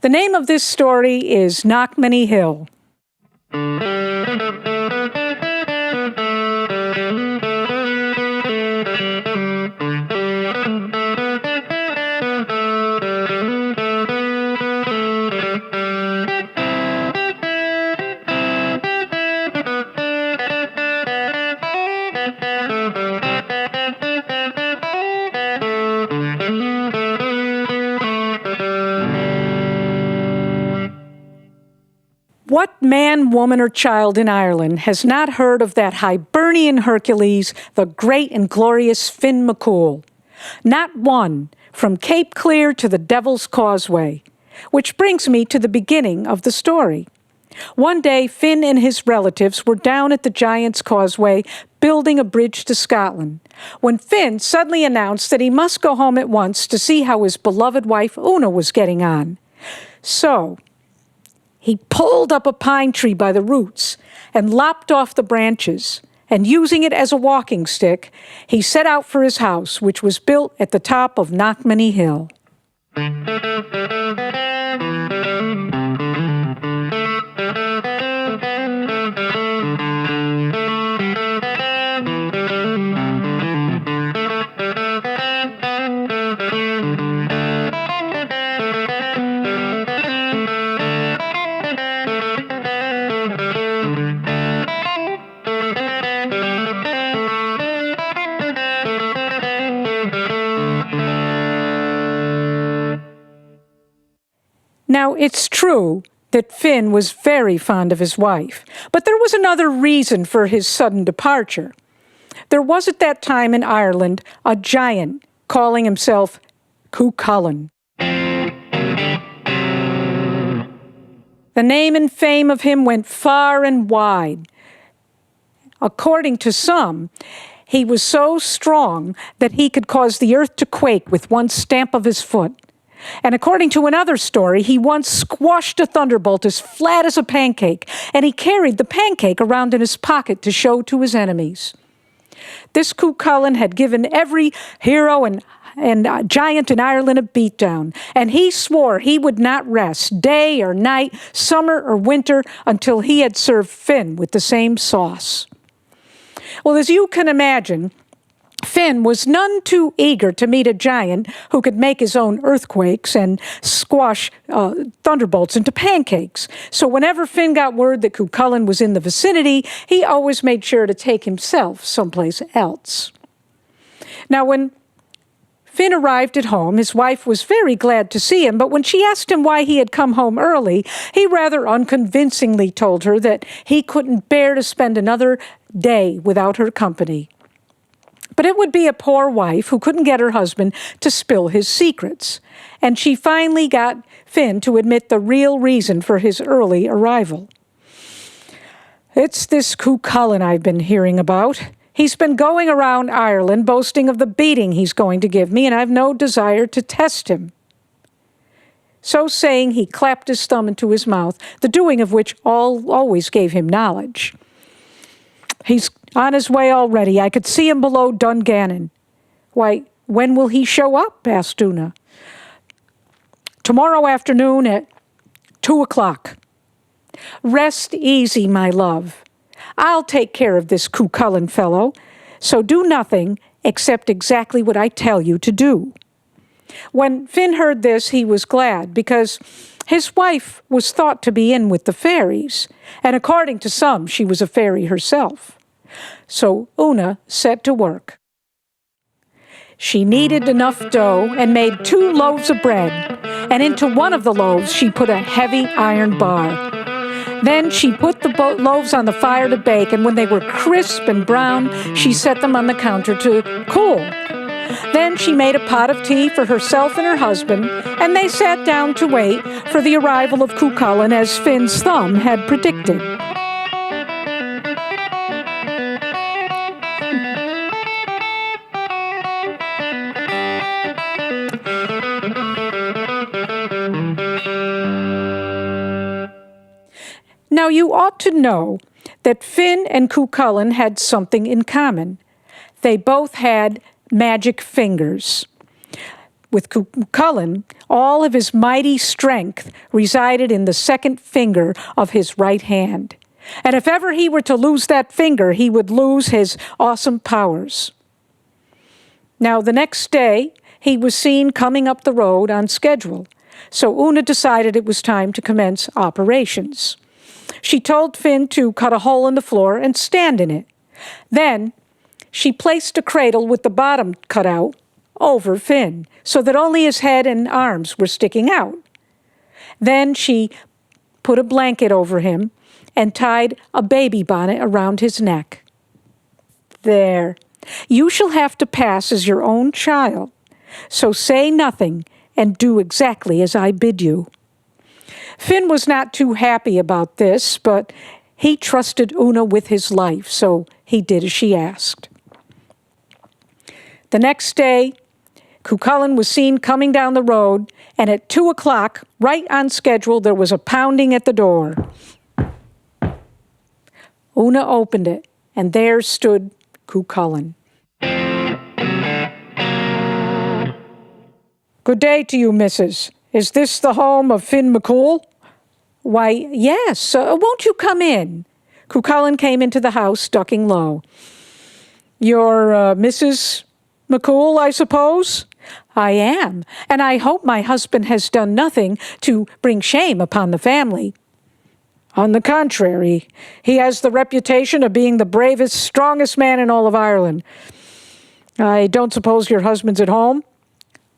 The name of this story is Knockmany Hill. What man, woman, or child in Ireland has not heard of that Hibernian Hercules, the great and glorious Fionn McCool? Not one, from Cape Clear to the Devil's Causeway. Which brings me to the beginning of the story. One day, Fionn and his relatives were down at the Giant's Causeway building a bridge to Scotland, when Fionn suddenly announced that he must go home at once to see how his beloved wife Una was getting on. So he pulled up a pine tree by the roots and lopped off the branches, and using it as a walking stick, he set out for his house, which was built at the top of Knockmany Hill. Now, it's true that Fionn was very fond of his wife, but there was another reason for his sudden departure. There was at that time in Ireland a giant calling himself Chulainn. The name and fame of him went far and wide. According to some, he was so strong that he could cause the earth to quake with one stamp of his foot. And according to another story, he once squashed a thunderbolt as flat as a pancake, and he carried the pancake around in his pocket to show to his enemies. This Chulainn had given every hero and giant in Ireland a beatdown, and he swore he would not rest day or night, summer or winter, until he had served Fionn with the same sauce. Well, as you can imagine, Fionn was none too eager to meet a giant who could make his own earthquakes and squash thunderbolts into pancakes. So whenever Fionn got word that Chulainn was in the vicinity, he always made sure to take himself someplace else. Now, when Fionn arrived at home, his wife was very glad to see him, but when she asked him why he had come home early, he rather unconvincingly told her that he couldn't bear to spend another day without her company. But it would be a poor wife who couldn't get her husband to spill his secrets. And she finally got Fionn to admit the real reason for his early arrival. It's this Chulainn I've been hearing about. He's been going around Ireland boasting of the beating he's going to give me, and I've no desire to test him. So saying, he clapped his thumb into his mouth, the doing of which always gave him knowledge. He's on his way already. I could see him below Dungannon. Why, when will he show up? Asked Una. Tomorrow afternoon at 2:00. Rest easy, my love. I'll take care of this Chulainn fellow, so do nothing except exactly what I tell you to do. When Fionn heard this, he was glad, because his wife was thought to be in with the fairies, and according to some, she was a fairy herself. So Una set to work. She kneaded enough dough and made 2 loaves of bread, and into one of the loaves she put a heavy iron bar. Then she put the loaves on the fire to bake, and when they were crisp and brown, she set them on the counter to cool. Then she made a pot of tea for herself and her husband, and they sat down to wait for the arrival of Chulainn as Fionn's thumb had predicted. Now, you ought to know that Fionn and Chulainn had something in common. They both had magic fingers, with Chulainn, all of his mighty strength resided in the second finger of his right hand. And if ever he were to lose that finger, he would lose his awesome powers. Now, the next day, he was seen coming up the road on schedule, so Una decided it was time to commence operations. She told Fionn to cut a hole in the floor and stand in it. Then, she placed a cradle with the bottom cut out over Fionn, so that only his head and arms were sticking out. Then she put a blanket over him and tied a baby bonnet around his neck. There, you shall have to pass as your own child, so say nothing and do exactly as I bid you. Fionn was not too happy about this, but he trusted Una with his life, so he did as she asked. The next day, Cuchulainn was seen coming down the road, and at 2 o'clock, right on schedule, there was a pounding at the door. Una opened it, and there stood Cuchulainn. Good day to you, missus. Is this the home of Fionn McCool? Why, yes. Won't you come in? Cuchulainn came into the house, ducking low. You're Mrs. McCool, I suppose? I am, and I hope my husband has done nothing to bring shame upon the family. On the contrary, he has the reputation of being the bravest, strongest man in all of Ireland. I don't suppose your husband's at home?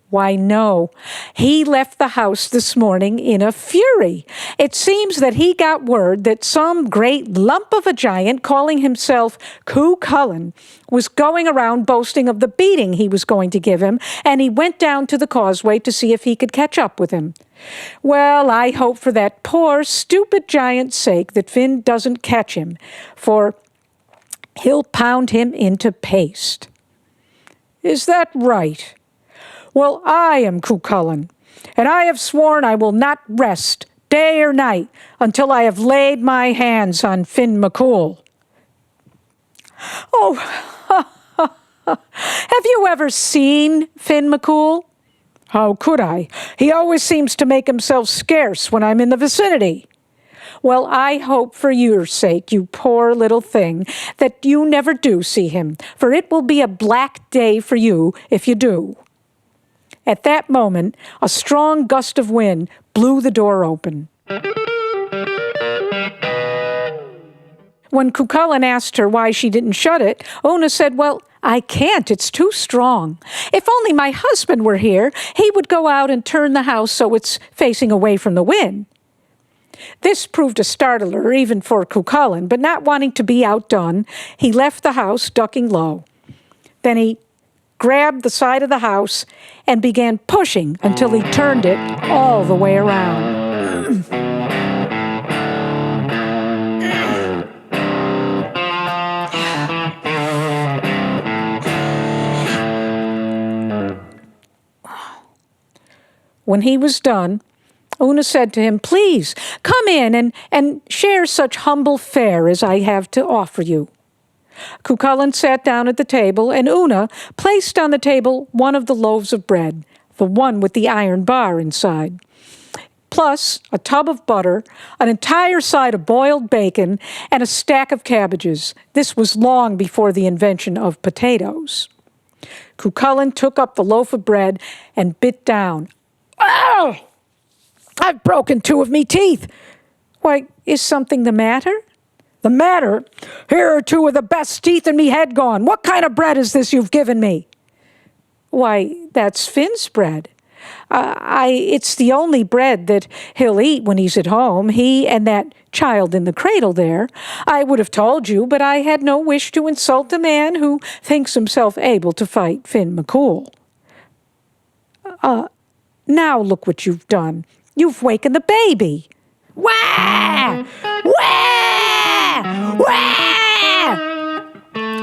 Why, no. He left the house this morning in a fury. It seems that he got word that some great lump of a giant calling himself Cuchulainn was going around boasting of the beating he was going to give him, and he went down to the causeway to see if he could catch up with him. Well, I hope for that poor, stupid giant's sake that Fionn doesn't catch him, for he'll pound him into paste. Is that right? Well, I am Cuchulainn, and I have sworn I will not rest day or night until I have laid my hands on Fionn McCool. Oh, have you ever seen Fionn McCool? How could I? He always seems to make himself scarce when I'm in the vicinity. Well, I hope for your sake, you poor little thing, that you never do see him, for it will be a black day for you if you do. At that moment, a strong gust of wind blew the door open. When Cuchulainn asked her why she didn't shut it, Una said, well, I can't, it's too strong. If only my husband were here, he would go out and turn the house so it's facing away from the wind. This proved a startler even for Cuchulainn, but not wanting to be outdone, he left the house ducking low. Then he grabbed the side of the house and began pushing until he turned it all the way around. When he was done, Una said to him, please, come in and share such humble fare as I have to offer you. Cuchulainn sat down at the table, and Una placed on the table one of the loaves of bread, the one with the iron bar inside, plus a tub of butter, an entire side of boiled bacon, and a stack of cabbages. This was long before the invention of potatoes. Cuchulainn took up the loaf of bread and bit down. Oh! I've broken 2 of me teeth. Why, is something the matter? The matter? Here are 2 of the best teeth in me head gone. What kind of bread is this you've given me? Why, that's Finn's bread. It's the only bread that he'll eat when he's at home, he and that child in the cradle there. I would have told you, but I had no wish to insult a man who thinks himself able to fight Fionn McCool. Now look what you've done. You've wakened the baby. Wah! Wah! Wah!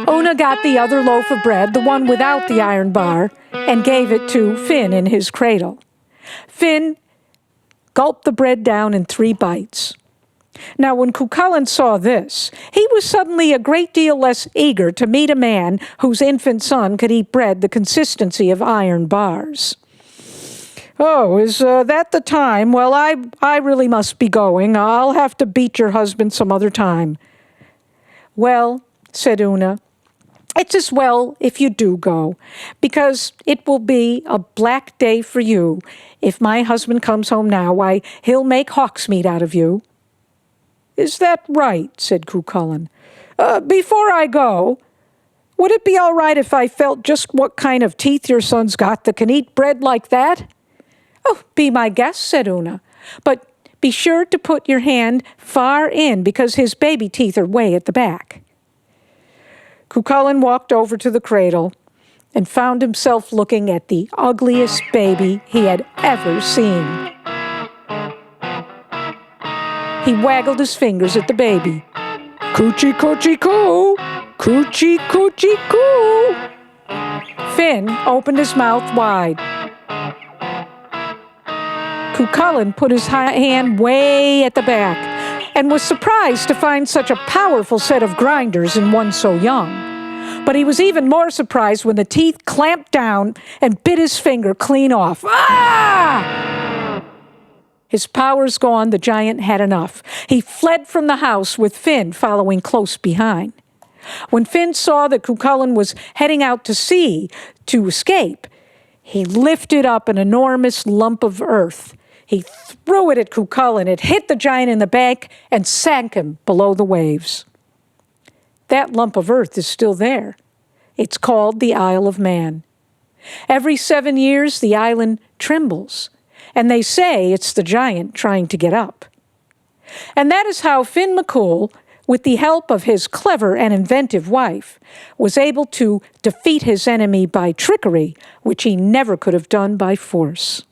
Una got the other loaf of bread, the one without the iron bar, and gave it to Fionn in his cradle. Fionn gulped the bread down in 3 bites. Now, when Cuchulainn saw this, he was suddenly a great deal less eager to meet a man whose infant son could eat bread the consistency of iron bars. Oh, is that the time? Well, I really must be going. I'll have to beat your husband some other time. Well, said Una, it's as well if you do go, because it will be a black day for you. If my husband comes home now, why, he'll make hawk's meat out of you. Is that right? Said Cuchulainn. Before I go, would it be all right if I felt just what kind of teeth your son's got that can eat bread like that? Oh, be my guest, said Una, but be sure to put your hand far in, because his baby teeth are way at the back. Cuchulainn walked over to the cradle and found himself looking at the ugliest baby he had ever seen. He waggled his fingers at the baby. Coochie coochie coo, coochie coochie coo. Fionn opened his mouth wide. Cuchulainn put his hand way at the back and was surprised to find such a powerful set of grinders in one so young. But he was even more surprised when the teeth clamped down and bit his finger clean off. Ah! His powers gone, the giant had enough. He fled from the house with Fionn following close behind. When Fionn saw that Cuchulainn was heading out to sea to escape, he lifted up an enormous lump of earth. He threw it at Cuchulainn. It hit the giant in the back and sank him below the waves. That lump of earth is still there. It's called the Isle of Man. Every 7 years, the island trembles, and they say it's the giant trying to get up. And that is how Fionn McCool, with the help of his clever and inventive wife, was able to defeat his enemy by trickery, which he never could have done by force.